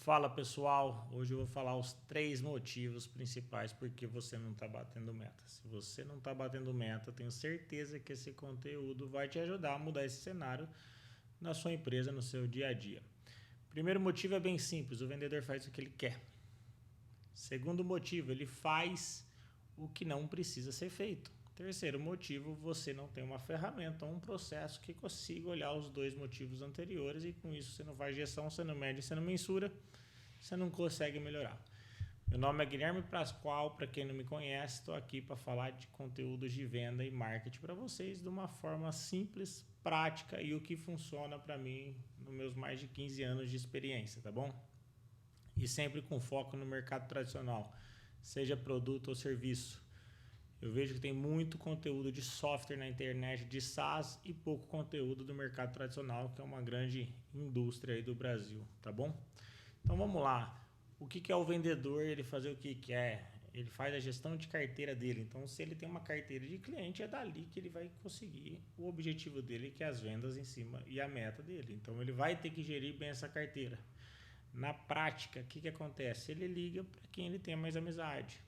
Fala pessoal, hoje eu vou falar os 3 motivos principais porque você não está batendo meta. Se você não está batendo meta, tenho certeza que esse conteúdo vai te ajudar a mudar esse cenário na sua empresa, no seu dia a dia. Primeiro motivo é bem simples, o vendedor faz o que ele quer. Segundo motivo, ele faz o que não precisa ser feito. Terceiro motivo, você não tem uma ferramenta ou um processo que consiga olhar os 2 motivos anteriores e com isso você não faz gestão, você não mede, você não mensura, você não consegue melhorar. Meu nome é Guilherme Pascoal, para quem não me conhece, estou aqui para falar de conteúdos de venda e marketing para vocês de uma forma simples, prática e o que funciona para mim nos meus mais de 15 anos de experiência, tá bom? E sempre com foco no mercado tradicional, seja produto ou serviço. Eu vejo que tem muito conteúdo de software na internet, de SaaS e pouco conteúdo do mercado tradicional, que é uma grande indústria aí do Brasil, tá bom? Então vamos lá. O que é o vendedor? Ele fazer o que quer? Ele faz a gestão de carteira dele. Então, se ele tem uma carteira de cliente, é dali que ele vai conseguir o objetivo dele, que é as vendas em cima e a meta dele. Então, ele vai ter que gerir bem essa carteira. Na prática, o que acontece? Ele liga para quem ele tem mais amizade.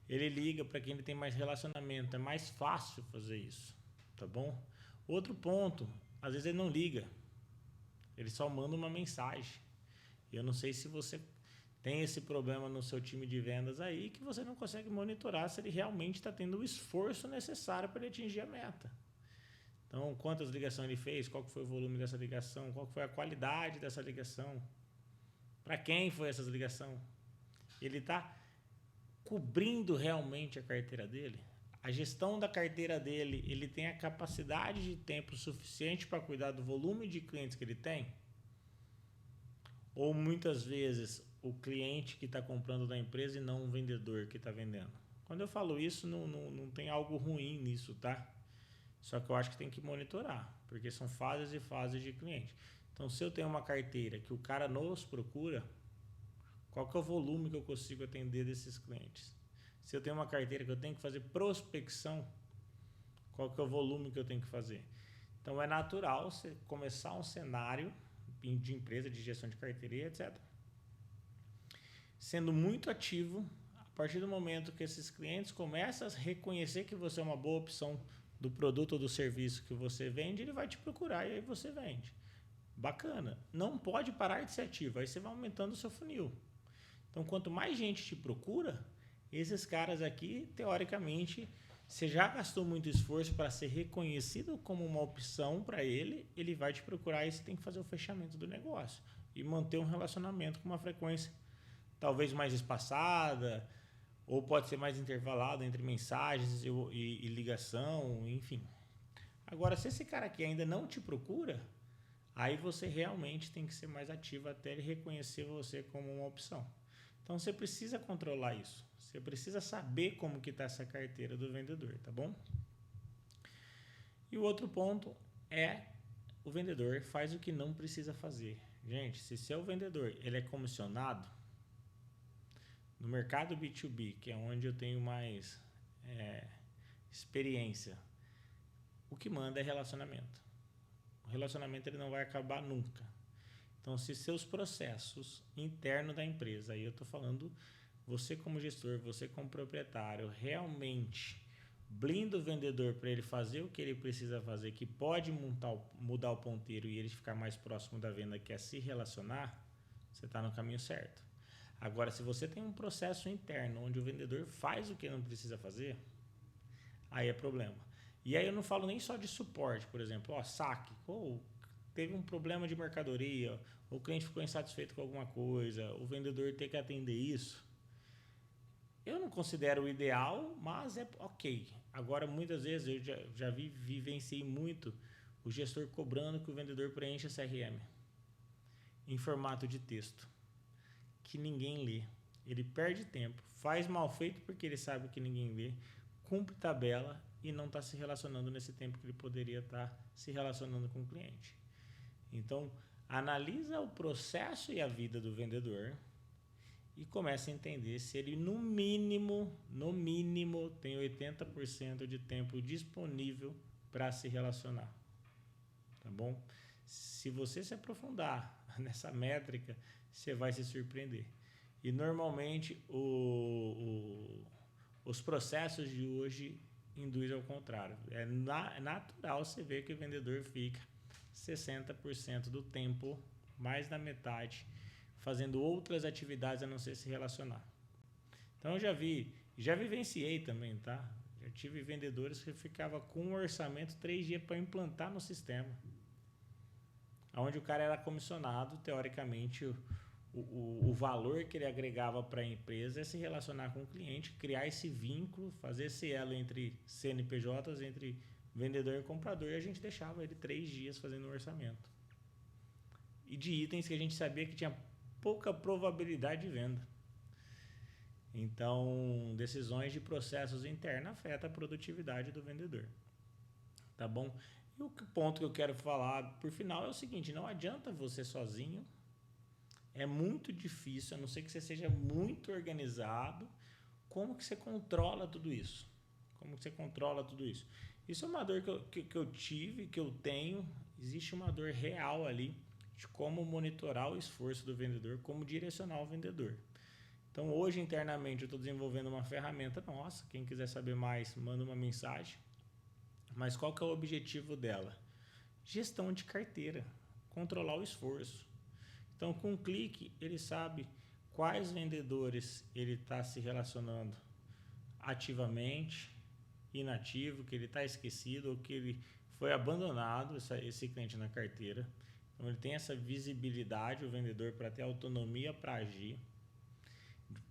Ele liga para quem ele tem mais relacionamento. É mais fácil fazer isso, tá bom? Outro ponto, às vezes ele não liga. Ele só manda uma mensagem. Eu não sei se você tem esse problema no seu time de vendas aí, que você não consegue monitorar se ele realmente está tendo o esforço necessário para ele atingir a meta. Então, quantas ligações ele fez, qual foi o volume dessa ligação, qual foi a qualidade dessa ligação, para quem foi essa ligação. Ele está cobrindo realmente a carteira dele? A gestão da carteira dele, ele tem a capacidade de tempo suficiente para cuidar do volume de clientes que ele tem? Ou muitas vezes o cliente que está comprando da empresa e não o vendedor que está vendendo? Quando eu falo isso, não tem algo ruim nisso, tá? Só que eu acho que tem que monitorar, porque são fases e fases de cliente. Então, se eu tenho uma carteira que o cara nos procura, qual que é o volume que eu consigo atender desses clientes? Se eu tenho uma carteira que eu tenho que fazer prospecção, qual que é o volume que eu tenho que fazer? Então é natural você começar um cenário de empresa, de gestão de carteira, etc. Sendo muito ativo, a partir do momento que esses clientes começam a reconhecer que você é uma boa opção do produto ou do serviço que você vende, ele vai te procurar e aí você vende. Bacana. Não pode parar de ser ativo, aí você vai aumentando o seu funil. Então, quanto mais gente te procura, esses caras aqui, teoricamente, você já gastou muito esforço para ser reconhecido como uma opção para ele, ele vai te procurar e você tem que fazer o fechamento do negócio e manter um relacionamento com uma frequência talvez mais espaçada, ou pode ser mais intervalado entre mensagens e ligação, enfim. Agora, se esse cara aqui ainda não te procura, aí você realmente tem que ser mais ativo até ele reconhecer você como uma opção. Então você precisa controlar isso. Você precisa saber como que está essa carteira do vendedor, tá bom? E o outro ponto é o vendedor faz o que não precisa fazer. Gente, se seu vendedor ele é comissionado, no mercado B2B, que é onde eu tenho mais experiência, o que manda é relacionamento. O relacionamento ele não vai acabar nunca. Então, se seus processos internos da empresa, aí eu estou falando você como gestor, você como proprietário, realmente blinda o vendedor para ele fazer o que ele precisa fazer, que pode mudar o ponteiro e ele ficar mais próximo da venda, que é se relacionar, você está no caminho certo. Agora, se você tem um processo interno onde o vendedor faz o que não precisa fazer, aí é problema. E aí eu não falo nem só de suporte, por exemplo, saque, ou teve um problema de mercadoria, o cliente ficou insatisfeito com alguma coisa, o vendedor tem que atender isso. Eu não considero o ideal, mas é ok. Agora, muitas vezes eu já vivenciei muito o gestor cobrando que o vendedor preencha CRM em formato de texto, que ninguém lê. Ele perde tempo, faz mal feito porque ele sabe que ninguém lê, cumpre tabela e não está se relacionando nesse tempo que ele poderia estar se relacionando com o cliente. Então, analisa o processo e a vida do vendedor e começa a entender se ele no mínimo tem 80% de tempo disponível para se relacionar. Tá bom? Se você se aprofundar nessa métrica, você vai se surpreender. E normalmente os processos de hoje induzem ao contrário. É natural você ver que o vendedor fica 60% do tempo, mais da metade, fazendo outras atividades a não ser se relacionar. Então eu já vivenciei também, tá? Já tive vendedores que ficavam com um orçamento 3 dias para implantar no sistema. Onde o cara era comissionado, teoricamente, o valor que ele agregava para a empresa é se relacionar com o cliente, criar esse vínculo, fazer esse elo entre CNPJs, entre vendedor e comprador, e a gente deixava ele 3 dias fazendo um orçamento. E de itens que a gente sabia que tinha pouca probabilidade de venda. Então, decisões de processos internos afetam a produtividade do vendedor. Tá bom? E o ponto que eu quero falar por final é o seguinte: não adianta você sozinho. É muito difícil, a não ser que você seja muito organizado. Como que você controla tudo isso? Como que você controla tudo isso? Isso é uma dor que eu tive, que eu tenho. Existe uma dor real ali de como monitorar o esforço do vendedor, como direcionar o vendedor. Então, hoje, internamente, eu estou desenvolvendo uma ferramenta nossa. Quem quiser saber mais, manda uma mensagem. Mas qual que é o objetivo dela? Gestão de carteira, controlar o esforço. Então, com um clique, ele sabe quais vendedores ele está se relacionando ativamente, inativo, que ele está esquecido ou que ele foi abandonado, esse cliente na carteira. Então, ele tem essa visibilidade, o vendedor, para ter autonomia para agir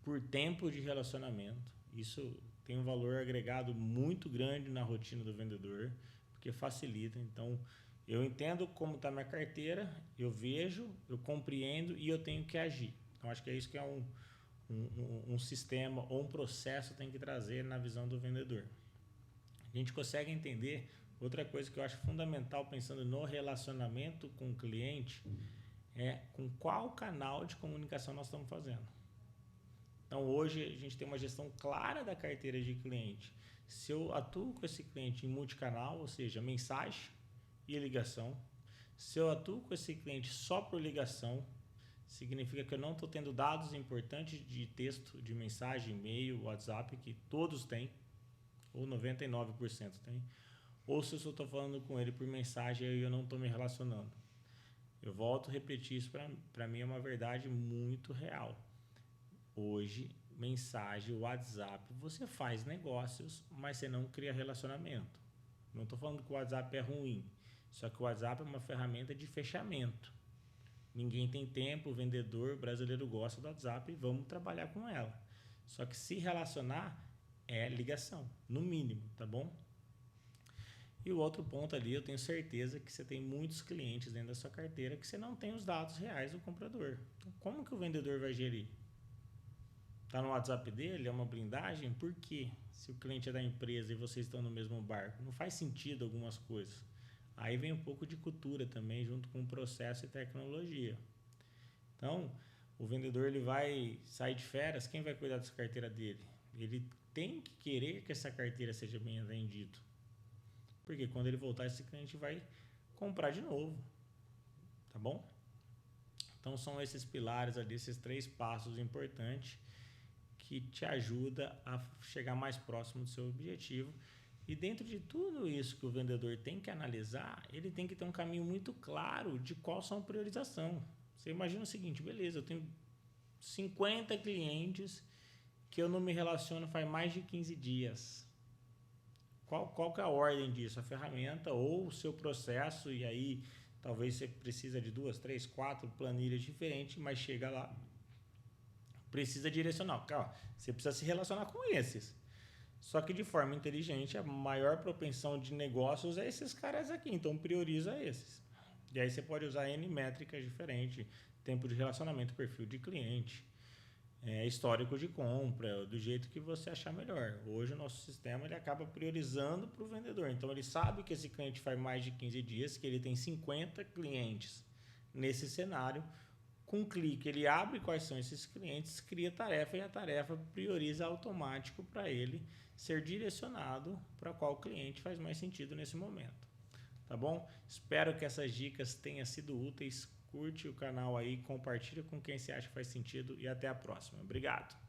por tempo de relacionamento. Isso tem um valor agregado muito grande na rotina do vendedor, porque facilita. Então, eu entendo como está minha carteira, eu vejo, eu compreendo e eu tenho que agir. Então, acho que é isso que é um sistema ou um processo tem que trazer na visão do vendedor. A gente consegue entender outra coisa que eu acho fundamental pensando no relacionamento com o cliente é com qual canal de comunicação nós estamos fazendo. Então, hoje a gente tem uma gestão clara da carteira de cliente. Se eu atuo com esse cliente em multicanal, ou seja, mensagem e ligação. Se eu atuo com esse cliente só por ligação, significa que eu não estou tendo dados importantes de texto, de mensagem, e-mail, WhatsApp, que todos têm, ou 99% tem. Ou se eu estou falando com ele por mensagem e eu não estou me relacionando. Eu volto a repetir isso, para mim é uma verdade muito real. Hoje, mensagem, WhatsApp, você faz negócios, mas você não cria relacionamento. Não estou falando que o WhatsApp é ruim, só que o WhatsApp é uma ferramenta de fechamento. Ninguém tem tempo, o vendedor brasileiro gosta do WhatsApp e vamos trabalhar com ela. Só que se relacionar é ligação, no mínimo, tá bom? E o outro ponto ali, eu tenho certeza que você tem muitos clientes dentro da sua carteira que você não tem os dados reais do comprador. Então, como que o vendedor vai gerir? Está no WhatsApp dele? É uma blindagem? Por quê? Se o cliente é da empresa e vocês estão no mesmo barco, não faz sentido algumas coisas. Aí vem um pouco de cultura também, junto com processo e tecnologia. Então, o vendedor ele vai sair de férias, quem vai cuidar dessa carteira dele? Ele tem que querer que essa carteira seja bem atendida. Porque quando ele voltar, esse cliente vai comprar de novo. Tá bom? Então, são esses pilares ali, esses 3 passos importantes que te ajuda a chegar mais próximo do seu objetivo. E dentro de tudo isso que o vendedor tem que analisar, ele tem que ter um caminho muito claro de qual são a priorização. Você imagina o seguinte, beleza, eu tenho 50 clientes que eu não me relaciono faz mais de 15 dias. Qual que é a ordem disso? A ferramenta ou o seu processo, e aí talvez você precisa de 2, 3, 4 planilhas diferentes, mas chega lá, precisa direcionar. Cara, você precisa se relacionar com esses. Só que de forma inteligente, a maior propensão de negócios é esses caras aqui. Então, prioriza esses. E aí você pode usar N métricas diferentes. Tempo de relacionamento, perfil de cliente, histórico de compra, do jeito que você achar melhor. Hoje o nosso sistema ele acaba priorizando para o vendedor. Então, ele sabe que esse cliente faz mais de 15 dias, que ele tem 50 clientes nesse cenário. Com um clique, ele abre quais são esses clientes, cria tarefa e a tarefa prioriza automático para ele ser direcionado para qual cliente faz mais sentido nesse momento. Tá bom? Espero que essas dicas tenham sido úteis. curte o canal aí, compartilha com quem você acha que faz sentido e até a próxima. Obrigado!